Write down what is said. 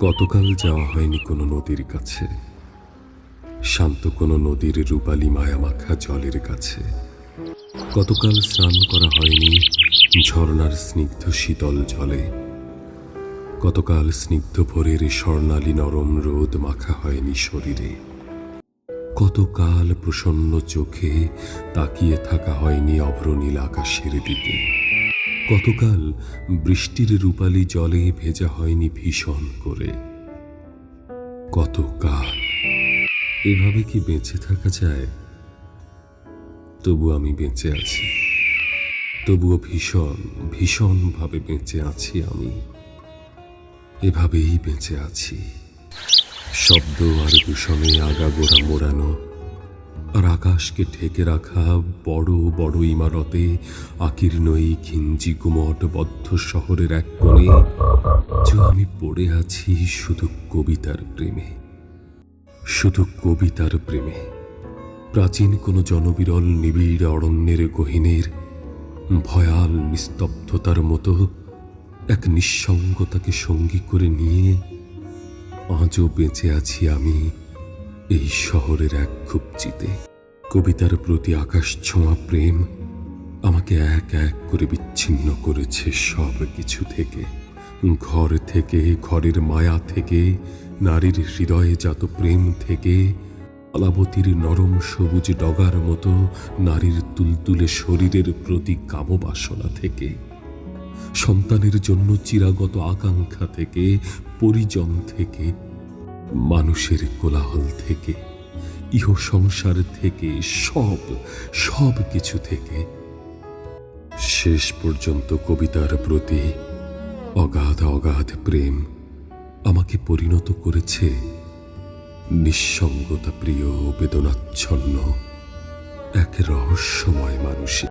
কতকাল যাওয়া হয়নি কোনো নদীর কাছে, শান্ত কোনো নদীর রূপালী মায়ামাখা জলের কাছে। কতকাল স্নান করা হয়নি ঝর্ণার স্নিগ্ধ শীতল জলে। কতকাল স্নিগ্ধ ভোরের স্বর্ণালী নরম রোদ মাখা হয়নি শরীরে। কতকাল প্রসন্ন চোখে তাকিয়ে থাকা হয়নি অভ্রনীল আকাশের দিকে। কতকাল বৃষ্টির রূপালী জলে ভেজা হয়নি ভীষণ করে। কতকাল এভাবে কি বেঁচে থাকা যায়? তবু আমি বেঁচে আছি, তবুও ভীষণ ভীষণভাবে বেঁচে আছি আমি। এভাবেই বেঁচে আছি, শব্দ আর দূষণে আগাগোড়া মোড়ানো, আর আকাশকে ঢেকে রাখা বড় বড় ইমারতে আকীর্ণ এই ঘিঞ্জি গুমট বদ্ধ শহরের এক কোণে যে আমি পড়ে আছি শুধু কবিতার প্রেমে, শুধু কবিতার প্রেমে। প্রাচীন কোনো জনবিরল নিবিড় অরণ্যের গহীনের ভয়াল নিস্তব্ধতার মতো এক নিঃসঙ্গতাকে সঙ্গী করে নিয়ে আজও বেঁচে আছি আমি এই শহরের এক খুবচিতে। কবিতার প্রতি আকাশ ছোঁয়া প্রেম আমাকে এক এক করে বিচ্ছিন্ন করেছে সব কিছু থেকে। ঘর থেকে, ঘরের মায়া থেকে, নারীর হৃদয়ে জাত প্রেম থেকে, আলাবতীর নরম সবুজ ডগার মতো নারীর তুলতুলে শরীরের প্রতি কামবাসনা থেকে, সন্তানের জন্য চিরাগত আকাঙ্ক্ষা থেকে, পরিজন থেকে, মানুষের কোলাহল থেকে, ইহ সংসার থেকে, সব কিছু থেকে। শেষ পর্যন্ত কবিতার প্রতি অগাধ অগাধ প্রেম আমাকে পরিণত করেছে নিঃসঙ্গতা প্রিয় বেদনাচ্ছন্ন এক রহস্যময় মানুষে।